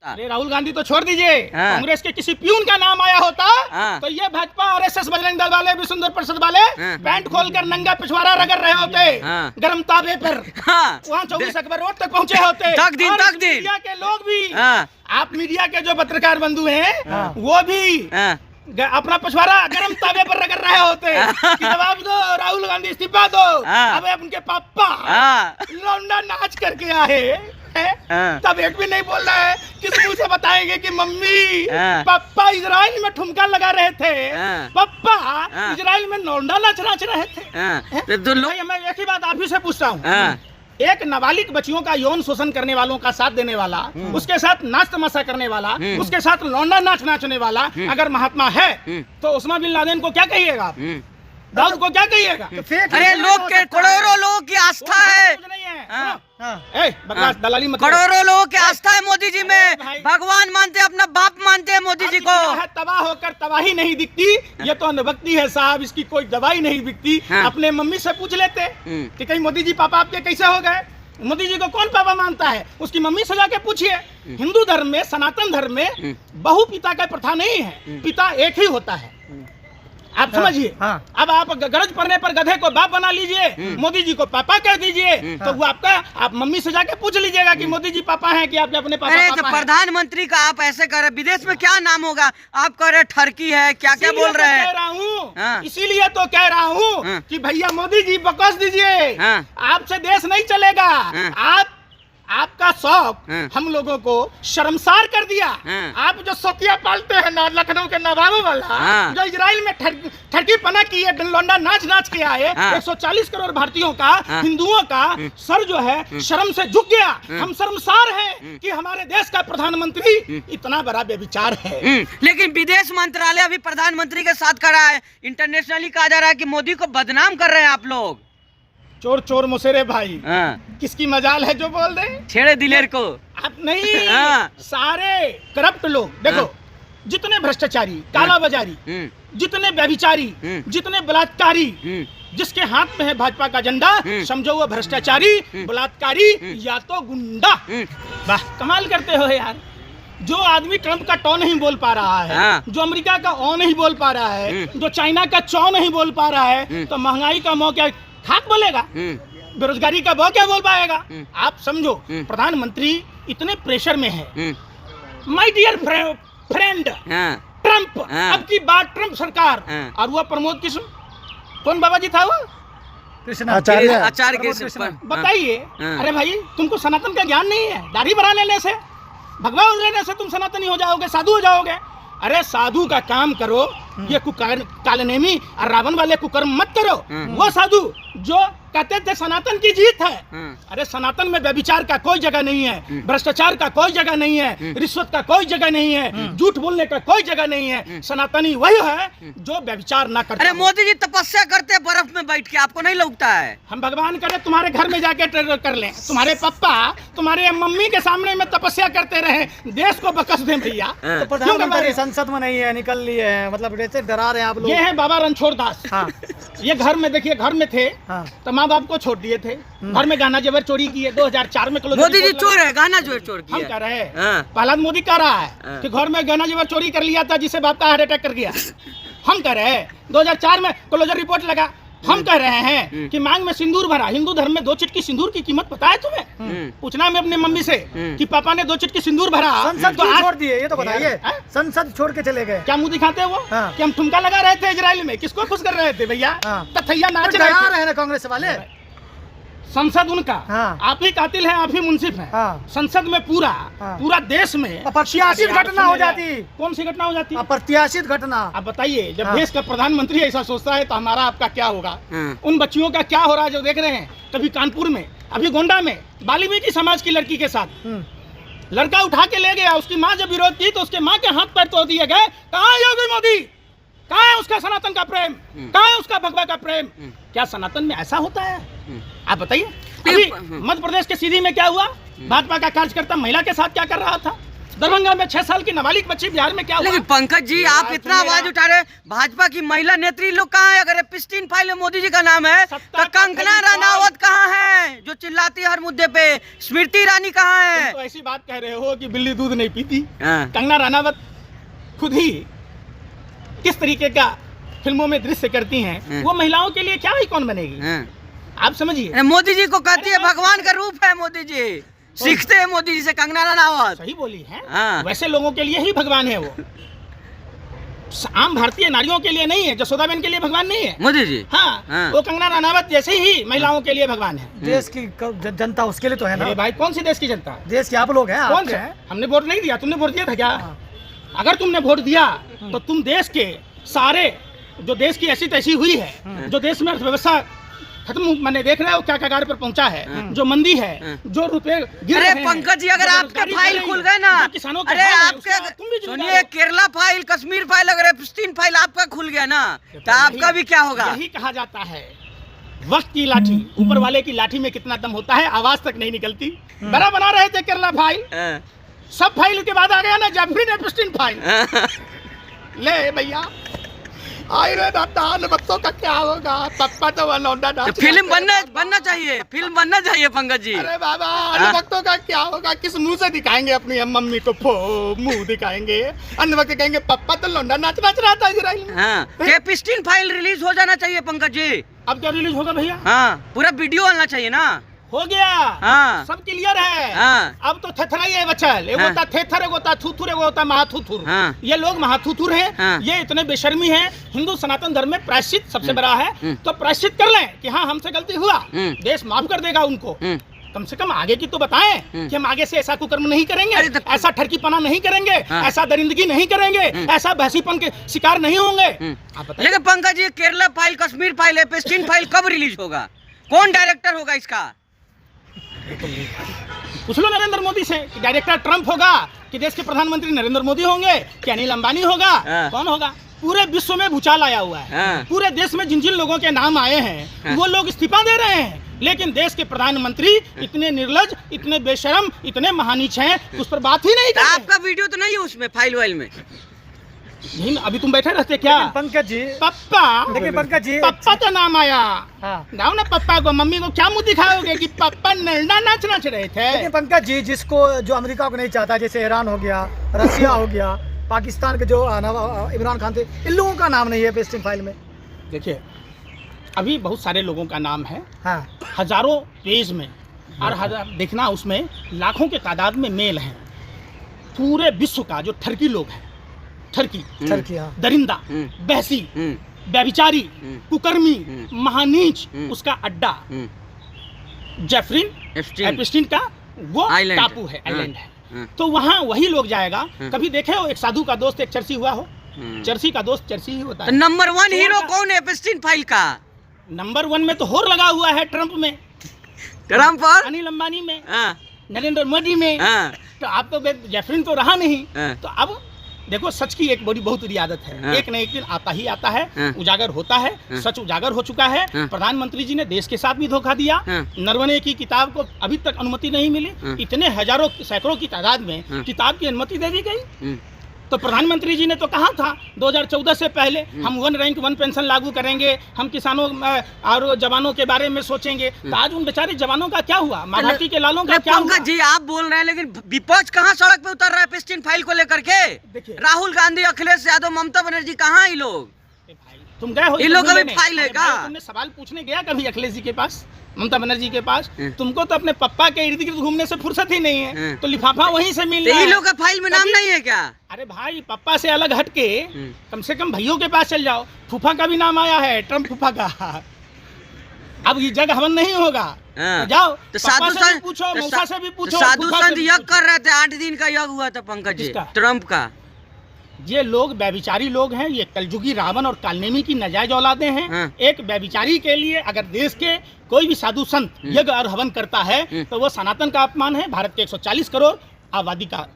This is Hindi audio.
अरे राहुल गांधी तो छोड़ दीजिए, कांग्रेस के किसी प्यून का नाम आया होता तो ये भाजपा आरएसएस बजरंग दल वाले विश्व हिंदू परिषद वाले पैंट खोलकर नंगा पिछवाड़ा रगड़ रहे होते गर्म ताबे पर, वहाँ 24 अकबर रोड तक पहुँचे होते। तक दिन मीडिया के लोग भी, आप मीडिया के जो पत्रकार बंधु हैं वो भी अपना पिछवाड़ा गर्म तावे पर रगड़ रहे होते कि जवाब दो, राहुल गांधी इस्तीफा दो। अब उनके पापा लौंडा नाच करके आए तब एक भी नहीं बोल रहा है, किस मुंह से बताएंगे कि मम्मी पापा इजराइल में ठुमका लगा रहे थे, पापा इजराइल में लौंडा नाच रहे थे। तो मैं एक ही बात आप ही से पूछता हूँ, एक नाबालिग बच्चियों का यौन शोषण करने वालों का साथ देने वाला, उसके साथ नाच तमाशा करने वाला, उसके साथ लौंडा नाच नाचने वाला अगर महात्मा है तो उस्मा बिन लादेन को क्या कहिएगा आप? दाऊद को क्या कहिएगा? अरे लोग के करोड़ों लोगों की आस्था है, दलाली मत, करोड़ों लोगों की आस्था है मोदी जी में, भगवान मानते हैं, अपना बाप मानते हैं मोदी जी को। तबाह होकर तबाही नहीं दिखती, ये तो अंधभक्ति है साहब, इसकी कोई दवाई नहीं बिकती। अपने मम्मी से पूछ लेते कि कहीं मोदी जी पापा आपके कैसे हो गए, मोदी जी को कौन पापा मानता है, उसकी मम्मी से जाके पूछिए। हिंदू धर्म में, सनातन धर्म में बहु पिता का प्रथा नहीं है, पिता एक ही होता है, आप समझिए। अब आप गरज पड़ने पर गधे को बाप बना लीजिए, मोदी जी को पापा कह दीजिए, तो वो आपका, आप मम्मी से जाके पूछ लीजिएगा कि मोदी जी पापा हैं कि आप अपने पापा? अरे तो प्रधानमंत्री का आप ऐसे कर रहे, विदेश में क्या नाम होगा, आप कह रहे ठरकी है, क्या क्या बोल रहे हैं? कह रहा हूँ, इसीलिए तो कह रहा हूँ कि भैया मोदी जी बकवास दीजिए, आपसे देश नहीं चलेगा। आपका शौक हम लोगों को शर्मसार कर दिया। आप जो शौकिया पालते हैं ना, लखनऊ के नवाबों वाला, जो इजराइल में ठरकी पना किए, लौंडा नाच नाच के आए, 140 करोड़ भारतीयों का, हिंदुओं का सर जो है शर्म से झुक गया। हम शर्मसार हैं कि हमारे देश का प्रधानमंत्री इतना बड़ा बेविचार है। लेकिन विदेश मंत्रालय अभी प्रधानमंत्री के साथ खड़ा है, इंटरनेशनली कहा जा रहा है कि मोदी को बदनाम कर रहे हैं आप लोग। चोर चोर मुसेरे भाई, किसकी मजाल है जो बोल दे, छेड़े दिलेर को आप नहीं। सारे करप्ट लोग देखो, जितने भ्रष्टाचारी, कालाबाजारी, जितने व्यभिचारी, जितने बलात्कारी, जिसके हाथ में है भाजपा का झंडा, समझो वो भ्रष्टाचारी, बलात्कारी या तो गुंडा। वाह, कमाल करते हो यार। जो आदमी ट्रंप का टॉ नहीं बोल पा रहा है, जो अमेरिका का ओ नहीं बोल पा रहा है, जो चाइना का चौ नहीं बोल पा रहा है, तो महंगाई का मौ क्या खाक बोलेगा, बेरोजगारी का भाव क्या बोल पाएगा? आप समझो प्रधानमंत्री इतने प्रेशर में है। माय डियर फ्रेंड ट्रंप, अब की बात ट्रंप सरकार, और वो प्रमोद किस्म, कौन बाबा जी था वो? आचार्य। बताइए, अरे भाई तुमको सनातन का ज्ञान नहीं है, दाढ़ी बढ़ा लेने से, भगवान लेने से तुम सनातनी हो जाओगे, साधु हो जाओगे? अरे साधु का काम करो, ये कालनेमी और रावण वाले कुकर्म मत करो। वो साधु जो कहते थे सनातन की जीत है, अरे सनातन में व्यभिचार का कोई जगह नहीं है, भ्रष्टाचार का कोई जगह नहीं है, रिश्वत का कोई जगह नहीं है, झूठ बोलने का कोई जगह नहीं है। सनातनी वही है जो व्यभिचार ना करते। अरे मोदी जी तपस्या करते हैं बर्फ में बैठ के, आपको नहीं लगता है? हम भगवान करे तुम्हारे घर में जाके कर लें, तुम्हारे पापा तुम्हारे मम्मी के सामने में तपस्या करते रहे, देश को बकस दें भैया। तो प्रधानमंत्री संसद में नहीं है, निकल लिए है, मतलब ऐसे डरा रहे हैं आप लोग। ये है बाबा रणछोड़ दास। ये घर में देखिए, घर में थे तो माँ बाप को छोड़ दिए थे, घर में गहना जेवर चोरी किए। 2004 में मोदी जी चोर है, गहना जेवर चोर किया। हम कह रहे हैं, प्रहलाद मोदी कह रहा है कि घर में गहना जेवर चोरी कर लिया था जिससे बाप का हार्ट अटैक कर गया। हम कह रहे हैं 2004 में क्लोजर रिपोर्ट लगा। हम कह रहे हैं कि मांग में सिंदूर भरा। हिंदू धर्म में 2 चिटकी सिंदूर की कीमत पता है तुम्हें? पूछना मैं अपने मम्मी से कि पापा ने 2 चिटकी सिंदूर भरा। संसद तो छोड़ दिए, ये तो बताइए। संसद छोड़ के चले गए, क्या मुंह दिखाते वो कि हम ठुमका लगा रहे थे इजराइल में? किसको खुश कर रहे थे भैया? तथैया नाच रहे हैं ना कांग्रेस वाले। संसद उनका, आप ही कातिल है, आप ही मुंसिफ है। संसद में पूरा देश में अप्रत्याशित घटना हो जाती। कौन सी घटना हो जाती? अप्रत्याशित घटना। आप बताइए, जब देश का प्रधानमंत्री ऐसा सोचता है तो हमारा आपका क्या होगा? उन बच्चियों का क्या हो रहा है जो देख रहे हैं? कभी कानपुर में, अभी गोंडा में वाल्मीकि समाज की लड़की के साथ लड़का उठा के ले गया। उसकी माँ जब विरोध की तो उसके माँ के हाथ पैर तोड़ दिए गए। कहाँ है योगी मोदी? कहाँ है उसका सनातन का प्रेम? कहाँ है उसका भगवा का प्रेम? क्या सनातन में ऐसा होता है? आप बताइए। अभी मध्य प्रदेश के सीधी में क्या हुआ? भाजपा का कार्यकर्ता महिला के साथ क्या कर रहा था? दरभंगा में 6 साल की नाबालिग बच्ची, बिहार में क्या हुआ? लेकिन पंकज जी आप इतना आवाज उठा रहे, भाजपा की महिला नेत्री लोग कहाँ है? अगर एपिस्टीन फाइल में मोदी जी का नाम है तो कंगना रनावत कहाँ है जो चिल्लाती है हर मुद्दे पे? स्मृति ईरानी कहाँ है? तुम तो ऐसी बात कह रहे हो कि बिल्ली दूध नहीं पीती। हाँ। कंगना रनावत खुद ही किस तरीके का फिल्मों में दृश्य करती हैं, वो महिलाओं के लिए क्या आइकॉन बनेगी? आप समझिए। मोदी जी को कहती है भगवान का रूप है मोदी जी, सीखते हैं मोदी जी से कंगना रनावत। सही बोली है। हाँ। वैसे लोगों के लिए ही भगवान है वो, आम भारतीय नारियों के लिए नहीं है, जसोदाबेन के लिए भगवान नहीं है मोदी जी। हाँ, हाँ। वो कंगना रनावत जैसे ही महिलाओं के लिए भगवान है। देश की जनता उसके लिए तो है ना अरे भाई, कौन सी देश की जनता? देश के आप लोग हैं, कौन आपके से? हैं। हमने वोट नहीं दिया, तुमने वोट दिया था क्या? अगर तुमने वोट दिया तो तुम देश के सारे जो देश की ऐसी तैसी हुई है, जो देश में अर्थव्यवस्था खत्म, मैंने देख रहे हो क्या कगार पर पहुंचा है, जो मंदी है, जो रुपए गिर रहे अरे हैं, पंकज जी अगर जो आपका बेरोजगारी फाइल बढ़ खुल रही गए है, ना, जो किसानों के अरे हाल है, आपके उसका तुम भी जिम्मेदार सुनिए हो। केरला फाइल, कश्मीर फाइल, अगर एपिस्टीन फाइल आपका खुल गया ना तो आपका भी क्या होगा? यही कहा जाता है, वक्त की लाठी, ऊपर वाले की लाठी में कितना दम होता है, आवाज तक नहीं निकलती। बड़ा बना रहे थे केरला फाइल, सब फाइल के बाद आ गया ना जेफरी एपिस्टीन फाइल। ले भैया, आई रे दादा, बच्चों का क्या होगा? पप्पा तो लौंडा डांस फिल्म बनना चाहिए, फिल्म बनना चाहिए पंकज जी। अरे बाबा, भक्तों का क्या होगा? किस मुंह से दिखाएंगे अपनी मम्मी को? मुंह दिखाएंगे, अन्य वक्त कहेंगे पप्पा तो लौंडा नाच रहा था इजराइल में। हाँ, एपिस्टीन फाइल रिलीज हो जाना चाहिए पंकज जी। अब क्या रिलीज होगा भैया? हाँ, पूरा वीडियो आना चाहिए ना। हो गया। हाँ। सब क्लियर है। हाँ। अब तो थेथरा ही है बचल, एक होता थेथर, एक होता थुथुर, एक होता महाथुथुर। हाँ। ये लोग महाथुथुर हैं। हाँ। ये इतने बेशर्मी हैं। हिंदू सनातन धर्म में प्रायश्चित सबसे बड़ा है, तो प्रायश्चित कर लें कि हाँ हमसे गलती हुआ, देश माफ कर देगा उनको। कम से कम आगे की तो बताएं कि हम आगे से ऐसा कुकर्म नहीं करेंगे, ऐसा ठरकीपना नहीं करेंगे, ऐसा दरिंदगी नहीं करेंगे, ऐसा बहसीपन के शिकार नहीं होंगे। आप बताइए। लेकिन Pankaj ji Kerala file, Kashmir file, Epstein file कब रिलीज होगा? कौन डायरेक्टर होगा इसका? पूछ लो नरेंद्र मोदी से कि डायरेक्टर ट्रंप होगा कि देश के प्रधानमंत्री नरेंद्र मोदी होंगे कि अनिल अंबानी होगा? कौन होगा? पूरे विश्व में भूचाल आया हुआ है। पूरे देश में जिन जिन लोगों के नाम आए हैं वो लोग इस्तीफा दे रहे हैं, लेकिन देश के प्रधानमंत्री इतने निर्लज, इतने बेशरम, इतने महानीच हैं, उस पर बात ही नहीं करते। आपका वीडियो तो नहीं है उसमें फाइल वाइल में? नहीं, अभी तुम बैठे रहते क्या? पंकज जी, पप्पा, देखिए पंकज जी, पप्पा का नाम आया। हाँ। जाओ ना पप्पा को, मम्मी को क्या मुंह दिखाओगे कि पप्पा नरना नाच रहे थे? लेकिन पंकज जी, जिसको जो अमेरिका को नहीं चाहता, जैसे ईरान हो गया, रसिया हो गया, पाकिस्तान के जो इमरान खान थे, इन लोगों का नाम नहीं है एपिस्टीन फाइल में। देखिए, अभी बहुत सारे लोगों का नाम है, हाँ। हजारों पेज में, और देखना उसमें लाखों के तादाद में मेल हैं। पूरे विश्व का जो ठरकी लोग हैं, ठरकी, हाँ। दरिंदा, बहसी, व्यभिचारी, कुकर्मी, महानीच, उसका अड्डा जेफरी एपिस्टीन का वो टापू है, आइलैंड है। तो वहाँ वही लोग जाएगा। कभी देखे हो एक साधु का दोस्त एक चर्सी हुआ हो? चर्सी का दोस्त चर्सी ही होता है। नंबर 1 हीरो कौन है एपिस्टीन फाइल का? नंबर 1 में तो होर लगा हुआ है ट्रंप में, ट्रंप और अनिल अंबानी में, हाँ। नरेंद्र मोदी में। हाँ। तो आप तो जेफरीन तो रहा नहीं। हाँ। तो अब देखो, सच की एक बड़ी बहुत बुरी आदत है। हाँ। एक न एक दिन आता ही आता है, हाँ। उजागर होता है। हाँ। सच उजागर हो चुका है। हाँ। प्रधानमंत्री जी ने देश के साथ भी धोखा दिया। हाँ। नरवणे की किताब को अभी तक अनुमति नहीं मिली। हाँ। इतने हजारों सैकड़ों की तादाद में हाँ। किताब की अनुमति दे दी गई। तो प्रधानमंत्री जी ने तो कहा था 2014 से पहले हम 1 रैंक 1 पेंशन लागू करेंगे, हम किसानों और जवानों के बारे में सोचेंगे। तो आज उन बेचारे जवानों का क्या हुआ? माँ भारती के लालों का क्या हुआ? पंकज जी आप बोल रहे हैं, लेकिन विपक्ष कहाँ सड़क पे उतर रहा है एपिस्टीन फाइल को लेकर के? देखिए, राहुल गांधी, अखिलेश यादव, ममता बनर्जी, कहाँ ये लोग? तुम गए हो इन लोगों का भी मिलने? फाइल है अरे क्या? भाई, तुमने सवाल पूछने गया कभी अखिलेश जी के पास, ममता बनर्जी के पास? तुमको तो अपने पप्पा के इर्द गिर्द घूमने से फुर्सत ही नहीं है, तो लिफाफा वहीं से मिल तो रहा ये है। लोग का फाइल में नाम नहीं है क्या? अरे भाई, पप्पा से अलग हट के कम से कम भैयों के पास चल जाओ। फूफा का भी नाम आया है, ट्रम्प फूफा का। अब ये जग हवन नहीं होगा। तो जाओ, तो पप्पा साधु से भी पूछो, मौसा से भी पूछो, साधु फूफा से संत भी यज्ञ पूछो। कर रहे थे, 8 दिन का यज्ञ हुआ था पंकज जी, किसका? ट्रम्प का। ये लोग व्यभिचारी लोग हैं, ये कलजुगी रावण और कालनेमी की नाजायज औलादे हैं। हाँ। एक व्यभिचारी के लिए अगर देश के कोई भी साधु संत यज्ञ और हवन करता है तो वो सनातन का अपमान है, भारत के 140 करोड़ आबादी का